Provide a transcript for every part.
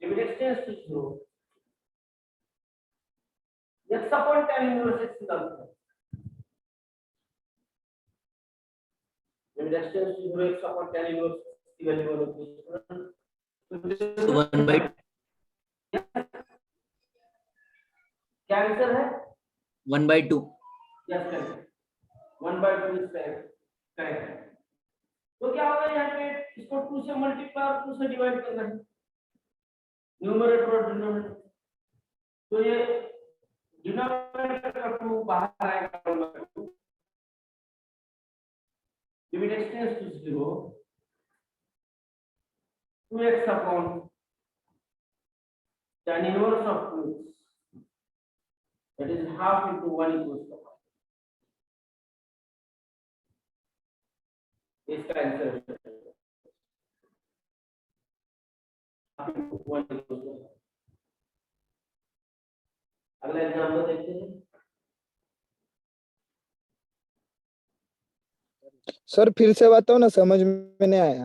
Limit extends to 0 x upon tan inverse x निकालते हैं limit extends to 0 x upon tan inverse की value होती है 1 by क्या आंसर है 1/2 यस करेक्ट 1/2 इज करेक्ट है तो क्या होगा यहाँ पे इसको 2 से मल्टीप्लाई और 2 से डिवाइड करना है न्यूमरेटर और डिनोमिनेटर तो ये डिनोमिनेटर का 2 बाहर आएगा limit extends to 0 2x upon tan inverse of 2x that is half into 1 equals to 5 इसका आंसर है half into 1 equals to 5 अगला एग्जांपल देखते हैं सर फिर से बताओ ना, समझ में नहीं आया।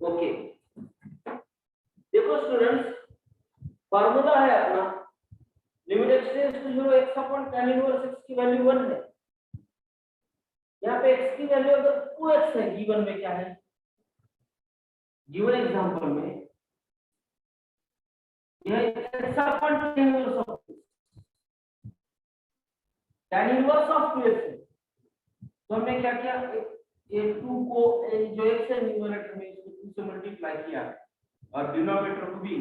ओके देखो स्टूडेंट्स फार्मूला है अपना limit extends to 0 x upon tan inverse x की वैल्यू 1 है यहाँ पे x की वैल्यू अगर 2x है गिवन में क्या है गिवन एग्जांपल में यह x upon tan inverse of tan inverse of 2x है तो हमने क्या किया ये 2 को जो x है न्यूमरेटर में इसको 2 से मल्टीप्लाई किया और डिनोमिनेटर को भी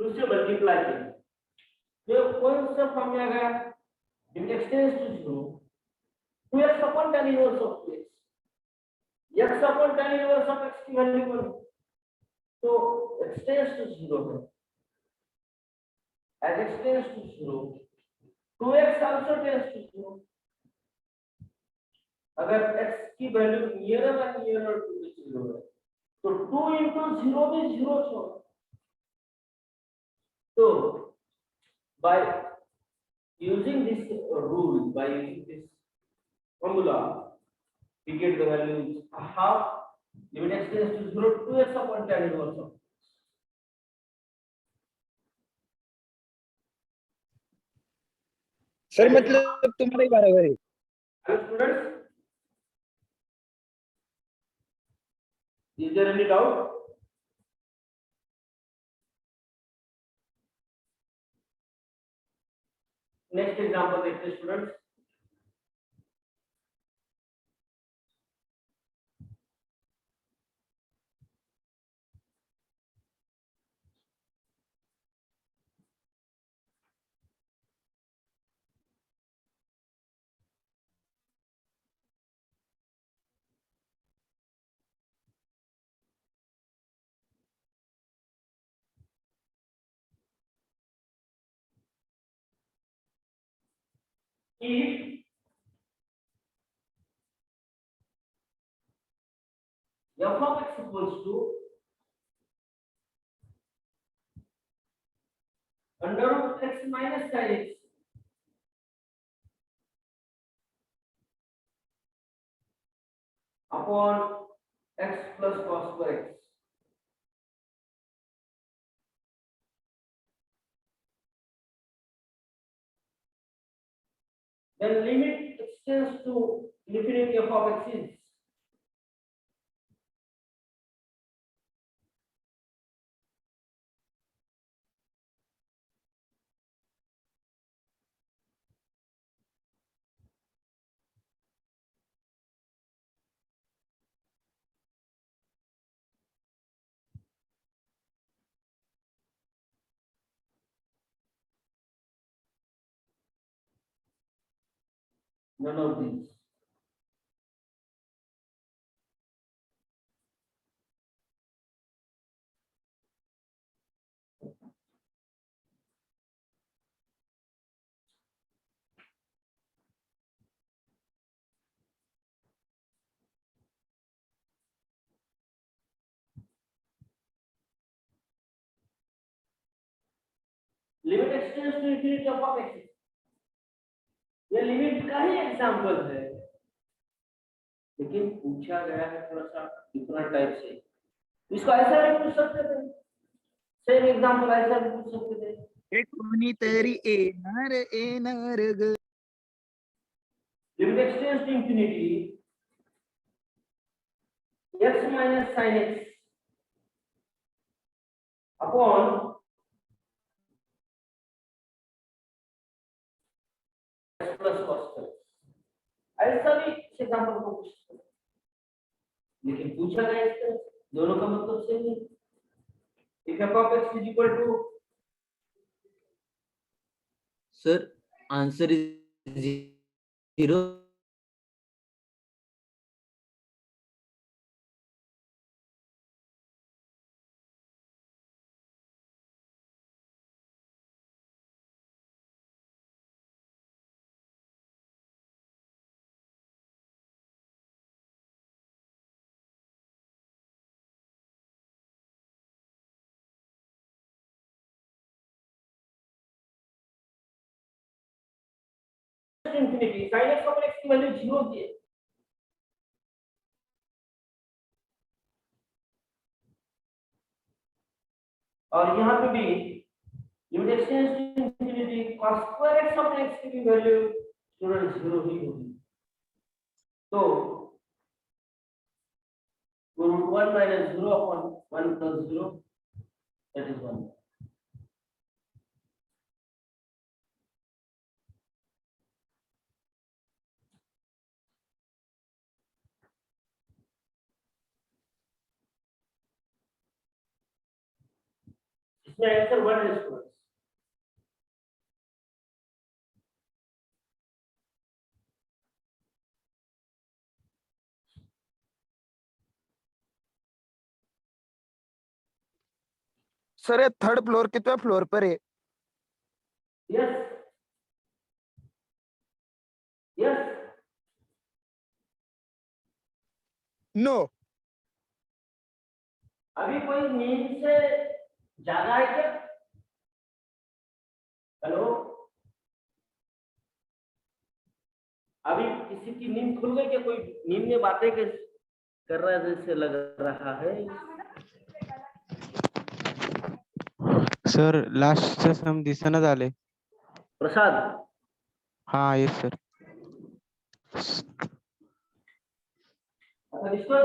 2 से मल्टीप्लाई किया तो कौन सा फॉर्म में आ गया limit extends to 0 2x upon tan inverse of 2x x upon tan inverse of x की वैल्यू 1 तो एक्सटेंड्स टू 0 है as extends to 0 2x also tends to 0 अगर x की value nearer and nearer to 0 है तो 2 into 0 भी 0 छोड़ तो by using this rule by using this formula we get the values half limit extends to 0 2x upon tan inverse of sir मतलब तुम्हारी बराबर है। hello students is there any doubt next example देखते हैं students if f of x equals to under root x minus sin x upon x plus cos square x then limit extends to infinity f of x is none of these limit extends to infinity f of x ये limit का ही example है लेकिन पूछा गया है थोड़ा सा different type से। इसको ऐसा भी पूछ सकते थे, सेम एग्जांपल ऐसा भी पूछ सकते थे। एक कोणी तरी येणार ग. Limit extends to infinity x minus sin x upon x plus cos x, ऐसा भी एग्जांपल को पूछ सकते हैं। लेकिन पूछा गया इस तरह से, दोनों का मतलब सेम है। if f of x is equal to, Sir, answer is 0. Infinity sin x upon x की वैल्यू 0 होती है। और यहाँ पे भी limit extends to infinity cos square x upon x की भी वैल्यू स्टूडेंट 0 ही होगी। तो root 1 minus 0 upon 1 plus 0 that is 1। इसमें आंसर 1 है स्टूडेंट्स। सर ये थर्ड फ्लोर कितने फ्लोर पर है? Yes yes no. अभी कोई नींद से जागा है क्या? हेलो, अभी किसी की नींद खुल गई क्या? कोई नींद में बातें कर रहा है जैसे लग रहा है। सर लास्टचं सम दिसेना झाले. प्रसाद, हा येस सर. आता दिसतोय?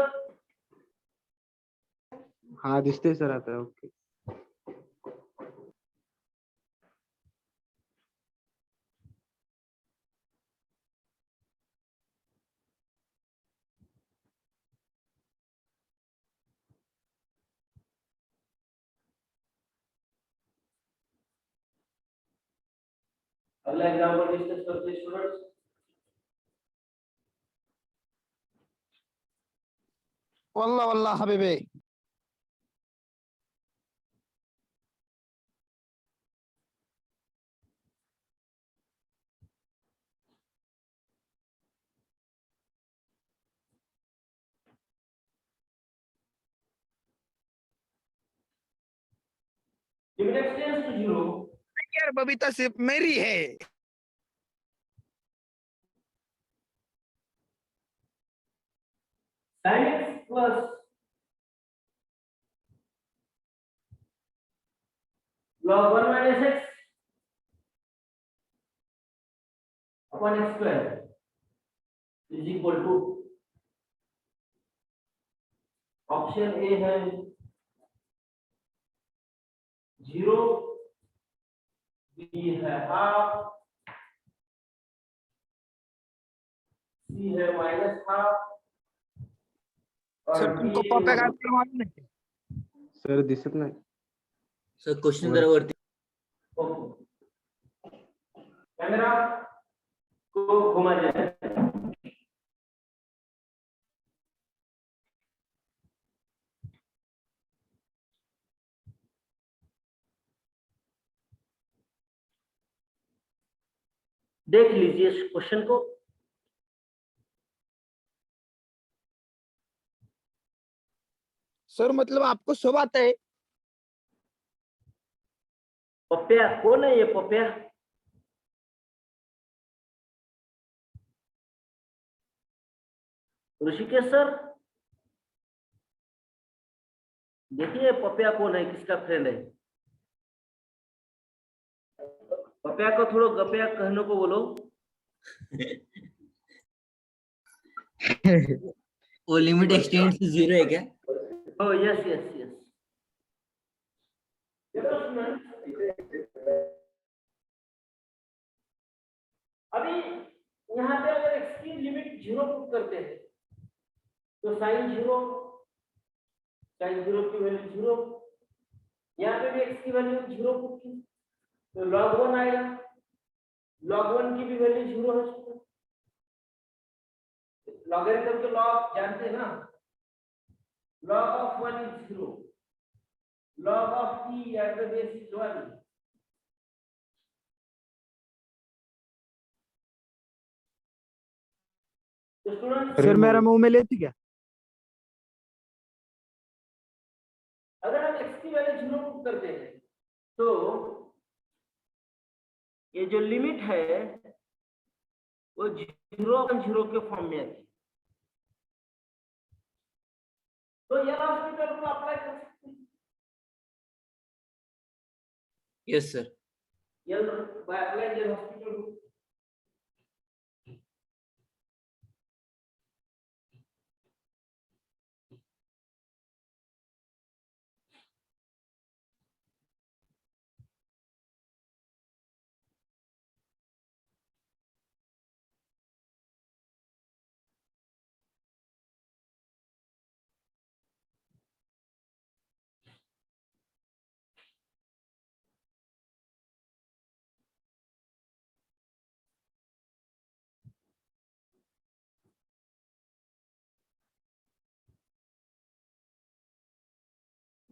हा दिसते सर आता. ओके. अगला एग्जांपल डिस्कस करते हैं स्टूडेंट्स। वल्ला वल्ला हबीबी. लिमिट एक्सटेंड्स टू 0 यार बबीता सिर्फ मेरी है. sin x plus log 1 minus x upon x square is equal to, option A है 0, बी है हाफ, सी है माइनस हाफ सर और तुमको डी पप्पा का आंसर मालूम है? सर दिसत नाही. Sir, question जरा वरती. कैमरा को घुमा जाए। देख लीजिए इस क्वेश्चन को। सर मतलब आपको सब आता है? पप्या कौन है ये पप्या? ऋषिकेश सर, देखिए पपिया कौन है, किसका फ्रेंड है? पपिया को थोड़ा गपिया कहने को बोलो। वो लिमिट एक्सटेंड्स टू 0 है क्या? Oh, yes, yes, yes. अभी यहाँ पे अगर x की लिमिट 0 पुट करते हैं तो साइन 0 की वैल्यू 0, यहाँ पे भी x की वैल्यू 0 पुट की तो log 1 आएगा, log 1 की भी वैल्यू 0 है। लॉगरिथम के लॉग जानते हैं ना, log of 1 is 0, log of t at the base is 1. तो स्टूडेंट, सर मेरा मुंह में लेती क्या? अगर हम x की वैल्यू 0 पुट करते हैं तो ये जो लिमिट है वो 0 के फॉर्म में आती है। तो ये हॉस्पिटल को अप्लाई कर सकते हैं। Yes sir. ये बाय अप्लाई ये हॉस्पिटल को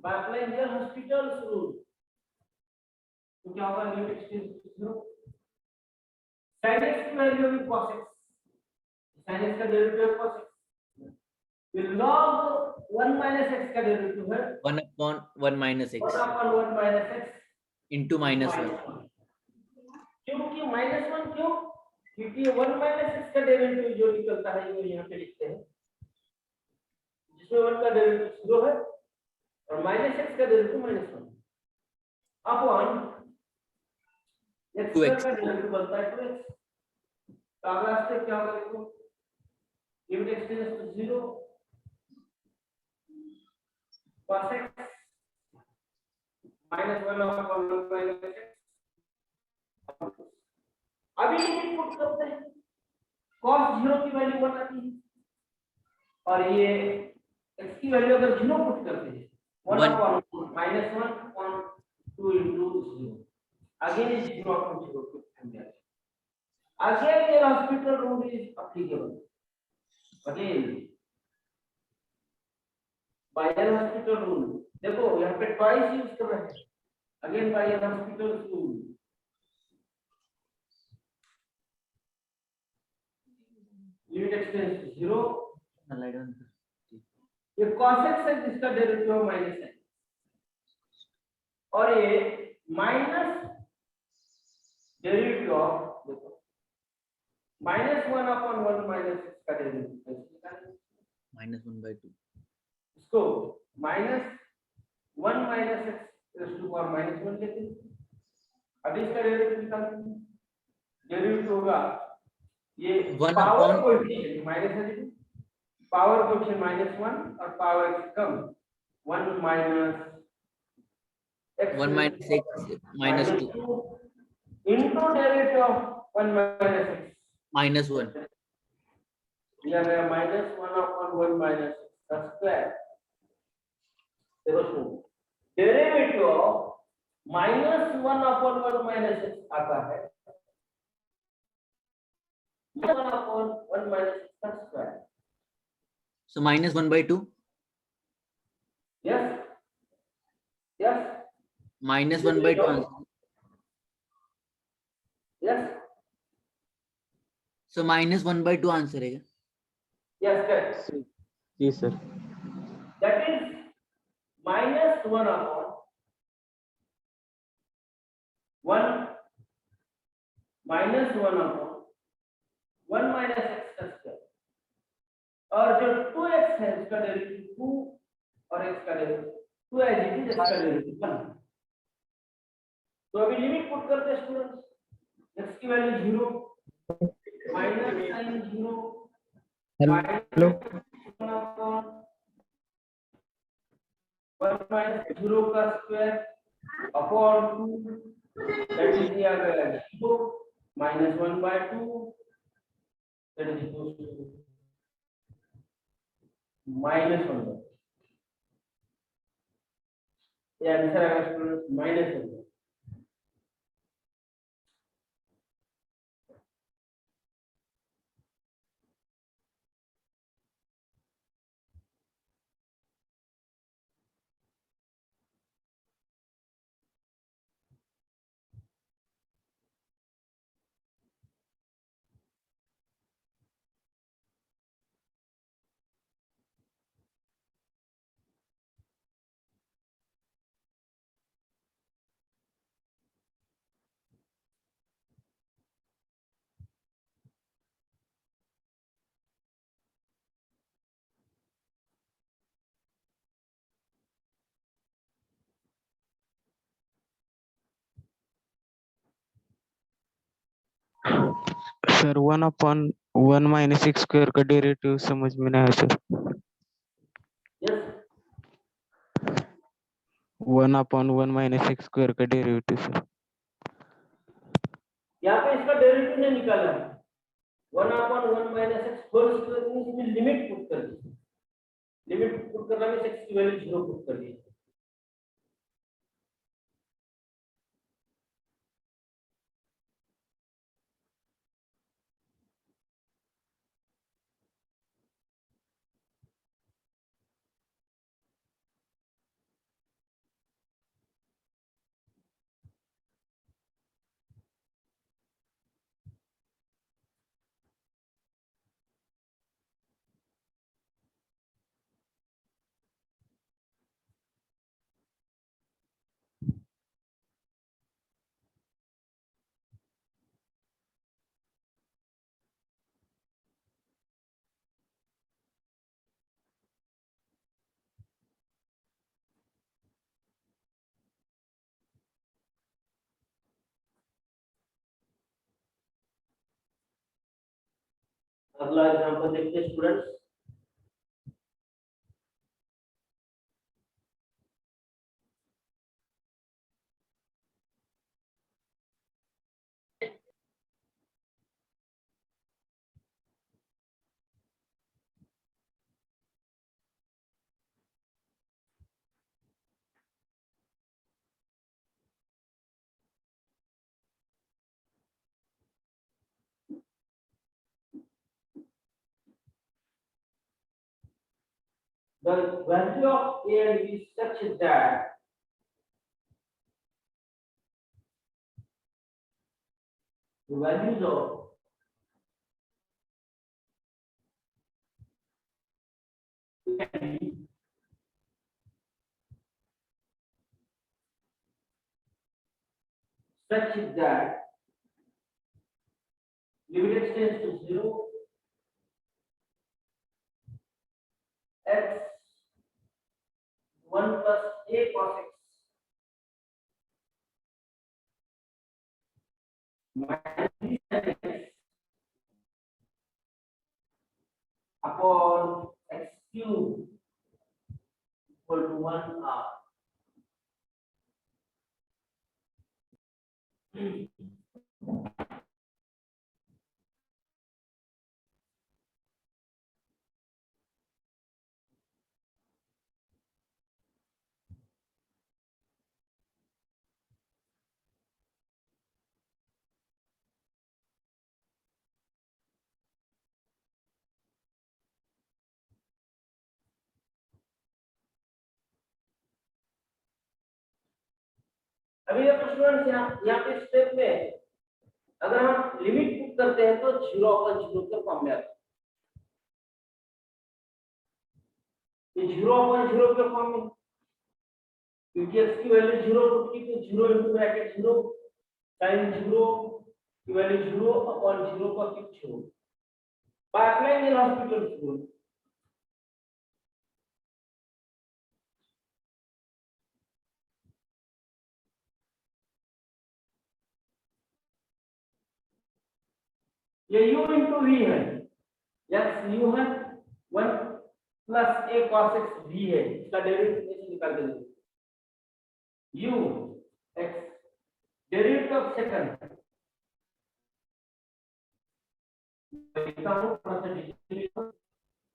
by applying your hospital's rule, तो क्या होगा? Limit extends to 0, sin x की वैल्यू भी cos x, sin x का डेरिवेटिव cos x, फिर log 1 minus x का डेरिवेटिव है 1 upon 1 minus 1 x upon 1 minus x into minus 1. क्योंकि -1 क्यों? क्योंकि 1 minus x का डेरिवेटिव जो निकलता है वो यहाँ पे लिखते हैं, जिसमें 1 का डेरिवेटिव 0 है और -x का डेरिवेटिव -1 अपॉन x 2x. का डेरिवेटिव बनता है 2x। तो अगला स्टेप क्या होगा? देखो, limit extends to 0 cos x -1 upon 1 minus x। अभी लिमिट पुट करते हैं, cos 0 की वैल्यू 1 आती है और ये x की वैल्यू अगर 0 पुट करते हैं 1 upon -1 upon 2 into 0, again is 0 upon 0 के फॉर्म में आता है। Again your hospital rule is applicable. Again by your hospital rule, देखो यहाँ पे twice यूज कर रहे हैं। Again by your hospital rule, limit extends to 0, ये cos x है जिसका डेरिवेटिव माइनस है और ये माइनस डेरिवेटिव ऑफ देखो -1 upon 1 minus x का डेरिवेटिव -1/2. इसको -1 minus x raised to power -1 लेते हैं। अब इसका डेरिवेटिव निकालते हैं, डेरिवेटिव होगा ये 1 पावर upon कोएफिशिएंट माइनस है, पावर कोएफिशिएंट -1 और power x come 1 minus x 1 minus x minus 2 into derivative of 1 minus x minus 1. यहाँ पे -1 upon 1 minus x का स्क्वायर। देखो सुनो, derivative of -1 upon 1 minus x आता है 1 upon 1 minus x का square. So -1/2. Yes yes -1/2 answer. Yes So -1/2 answer है क्या? Yes correct. जी sir. That is -1 upon 1 -1 upon 1 minus x का स्क्वायर और जो का डेरिवेटिव 2 और x का derivative 2 as it is, x का डेरिवेटिव 1। तो अभी लिमिट पुट करते हैं स्टूडेंट्स, x की value 0, minus sine 0, hello 1 minus 0 का स्क्वायर अपॉन 2, दैट इज दिया गया 0 minus 1/2, that is equal to -1/2। ये आंसर आएगा स्टूडेंट्स -1। सर 1/1 - x² का डेरिवेटिव समझ में नहीं आया सर। यस 1/1 - x² का डेरिवेटिव सर। यहाँ पे इसका डेरिवेटिव नहीं निकाला है, 1/1 माइनस x होल स्क्वायर में लिमिट पुट कर दी, लिमिट पुट करना में x की वैल्यू 0 पुट कर दी। अगला एग्जांपल देखते हैं students. The value of A and B is such that the values of A and B such that limit x tends to 0, x 1 plus A cos x minus B sin x upon x cube equal to 1/2। अभी देखो students, यहाँ पे step में अगर हम limit put करते हैं तो 0/0 के फॉर्म में आता है। ये 0/0 के फॉर्म में, क्योंकि x की वैल्यू 0 पुट की तो 0 into ब्रैकेट 0 sin 0 की वैल्यू 0/0 का cube 0 by applying LHospital rule। ये u into v है, x u है, 1 plus a cos x v है, इसका डेरिवेटिव निकाल के देखो। u x derivative of second लिखता हूँ plus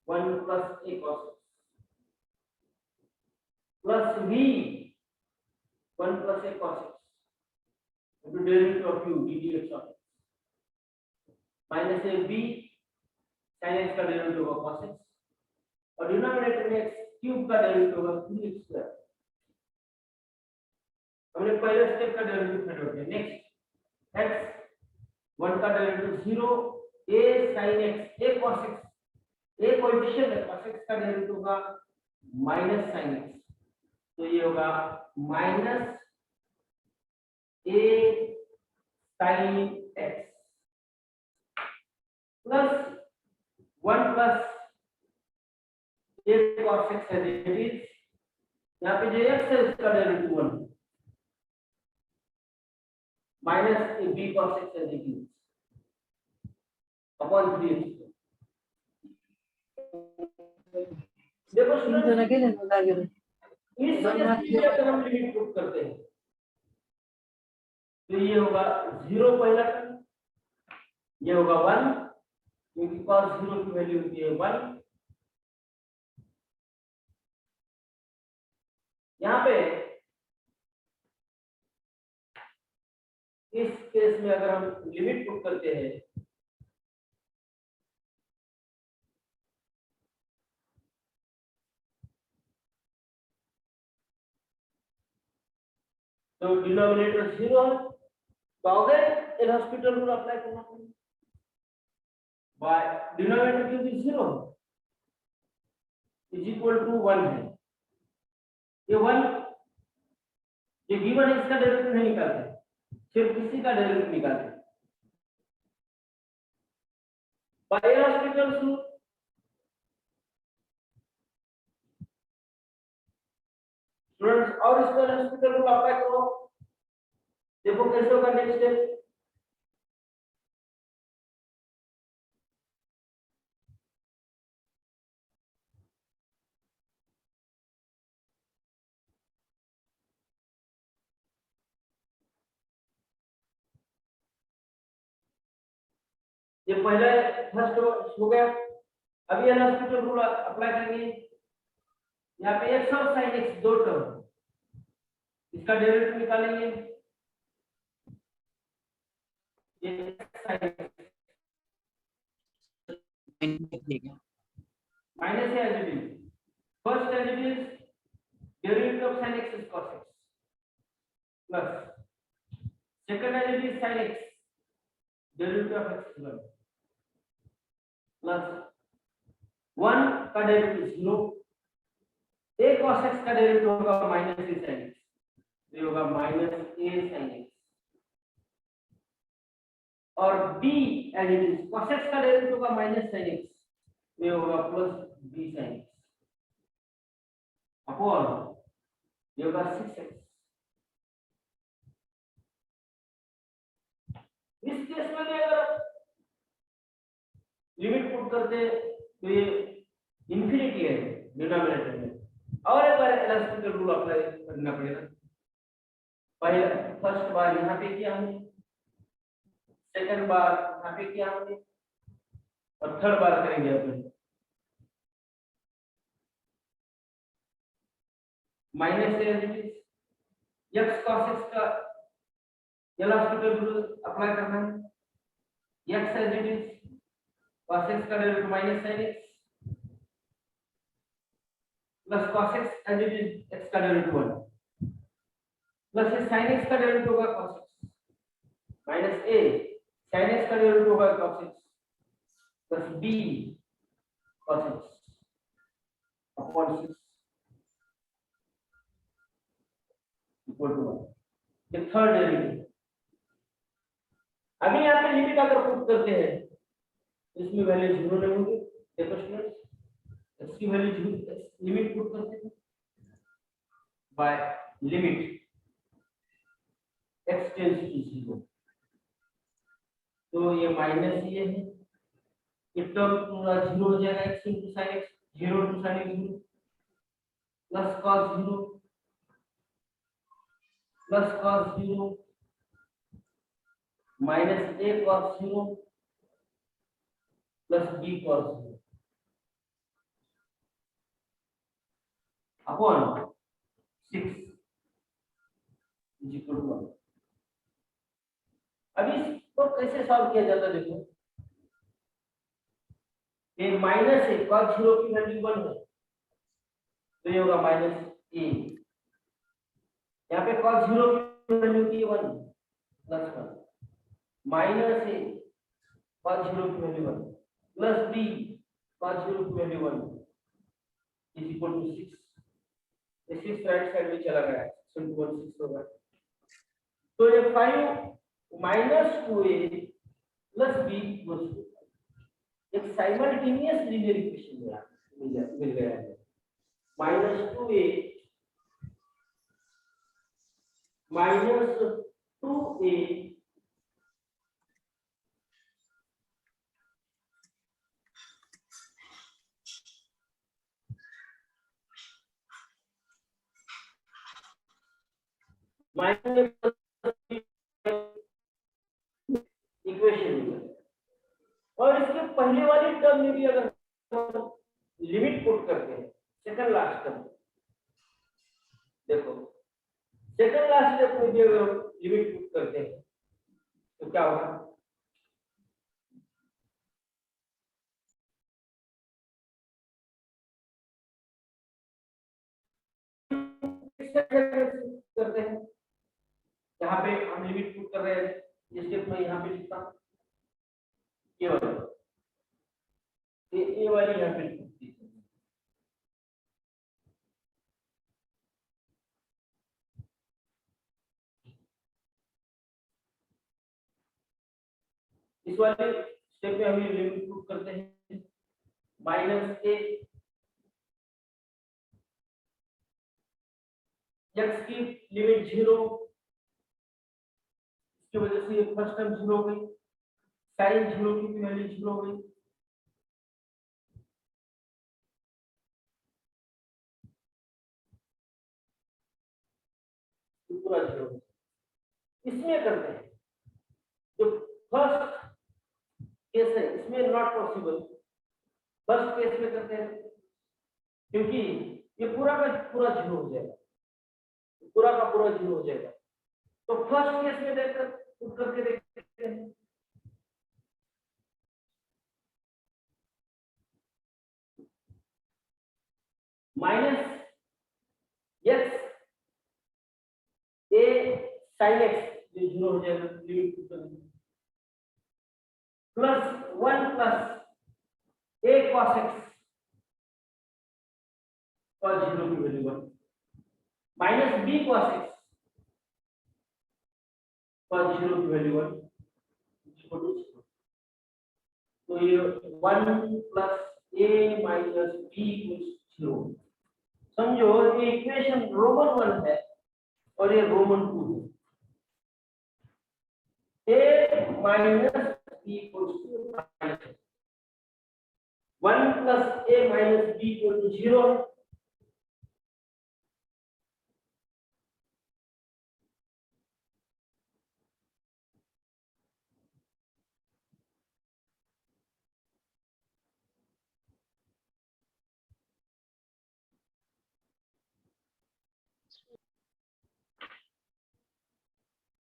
1 plus a cos x plus v 1 plus a cos x into derivative of u ddx of x minus a b sin x का derivative होगा cos x और denominator में x cube का derivative होगा 3x square. हमने पहले step का derivative find किया। नेक्स्ट x 1 का derivative 0 a sin x a cos x a coefficient है, cos x का डेरिवेटिव होगा माइनस sin x, तो ये होगा minus a sin x plus 1 plus a cos x है, यहाँ पे जो x है उसका derivative 1 minus a b cos x है अपॉन 3x। देखो स्टूडेंट, इस वजह से अगर हम लिमिट पुट करते हैं तो ये होगा 0 पहला टर्म, ये होगा 1 क्योंकि cos 0 की वैल्यू होती है 1। यहाँ पे इस केस में अगर हम लिमिट पुट करते हैं तो डिनोमिनेटर 0 है, तो अगर एल हॉस्पिटल रूल अप्लाई करना पड़ेगा बाय डिनोमिनेटर क्योंकि 0 इज इक्वल टू 1 है, ये 1 ये गिवन है, इसका डेरिवेटिव नहीं निकालते, सिर्फ इसी का डेरिवेटिव निकालते by L hospital rule. Students और इसका एल हॉस्पिटल रूल अप्लाई करो, देखो कैसे होगा नेक्स्ट स्टेप। ये पहले फर्स्ट हो गया, अभी एल हॉस्पिटल रूल अप्लाई करेंगे। यहाँ पे x और sin x दो टर्म, इसका डेरिवेटिव निकालेंगे, ये sin x माइनस है as it is, first as it is derivative of sin x is cos x plus second as it is sin x derivative of x is 1 plus 1 का derivative 0, a cos x का derivative होगा minus a sin x, ये होगा minus a sin x और b as it is cos x का derivative होगा minus sin x, ये होगा plus b sin x upon ये होगा 6x। इस केस में भी अगर लिमिट पुट करते तो ये इंफिनिटी है डिनोमिनेटर में, और एक बार एल हॉस्पिटल रूल अप्लाई करना पड़ेगा। पहले फर्स्ट बार यहाँ पे किया हमने, सेकंड बार यहाँ पे किया हमने और थर्ड बार करेंगे अपन। माइनस x cos x का एल हॉस्पिटल रूल अप्लाई करना है, x as it is cos x का derivative minus sin x plus cos x as it is x का डेरिवेटिव 1 प्लस sin x का डेरिवेटिव होगा cos x minus a sin x का derivative होगा cos x plus b cos x upon 6 equal to 1, ये third derivative. अभी यहाँ पे limit अगर पुट करते हैं इसमें वैल्यू 0 नहीं होगी। देखो स्टूडेंट्स, x की वैल्यू 0, लिमिट पुट करते हैं by limit x tends to 0, तो ये माइनस ये है, ये टर्म पूरा जीरो हो जाएगा, x into sin x, 0 into sin x 0, plus cos 0 plus cos 0 minus a cos 0 plus b cos 0 upon 6 is equal to 1। अब इसको कैसे सॉल्व किया जाता है, देखो ये माइनस है, cos 0 की वैल्यू 1 है, तो ये होगा माइनस a, यहाँ पे cos 0 की वैल्यू की 1 प्लस 1 माइनस a cos 0 की वैल्यू 1 प्लस b cos 0 की वैल्यू 1 इज इक्वल टू 6। ये 6 राइट साइड में चला गया, 6 into 1 6 होगा, तो ये 5 minus 2a plus b equals to एक साइमल्टेनियस लीनियर इक्वेशन मिल गया है। Minus 2a minus 2a minus equation, और इसके पहले वाली टर्म में भी अगर लिमिट पुट करते हैं सेकंड लास्ट टर्म, देखो सेकंड लास्ट टर्म में भी अगर लिमिट पुट करते हैं तो क्या होगा, करते हैं, यहाँ पे हम लिमिट पुट कर रहे हैं, ये स्टेप में यहाँ पे लिखता हूं, ये वाली यहाँ पे लिखती है। इस वाले स्टेप में हम ये लिमिट पुट करते हैं, माइनस a x की लिमिट 0, इसकी वजह से फर्स्ट टर्म 0 हो गई, sin 0 की वैल्यू 0 हो गई, पूरा 0। इसमें करते हैं जो फर्स्ट केस है, इसमें नॉट पॉसिबल, फर्स्ट केस में करते हैं क्योंकि ये पूरा का पूरा 0 हो जाएगा, पूरा का पूरा 0 हो जाएगा, तो फर्स्ट केस में देखकर पुट करके देखते हैं, minus x a sin x जो 0 हो जाएगा, लिमिट पुट करेंगे, plus 1 plus a cos x cos 0 की value 1 minus b cos x cos 0 की वैल्यू 1 इक्वल टू 0। तो ये 1 plus a minus b equals 0। समझो ये इक्वेशन रोमन 1 है और ये रोमन 2 है, a minus b equals to 1 plus a minus b equal to 0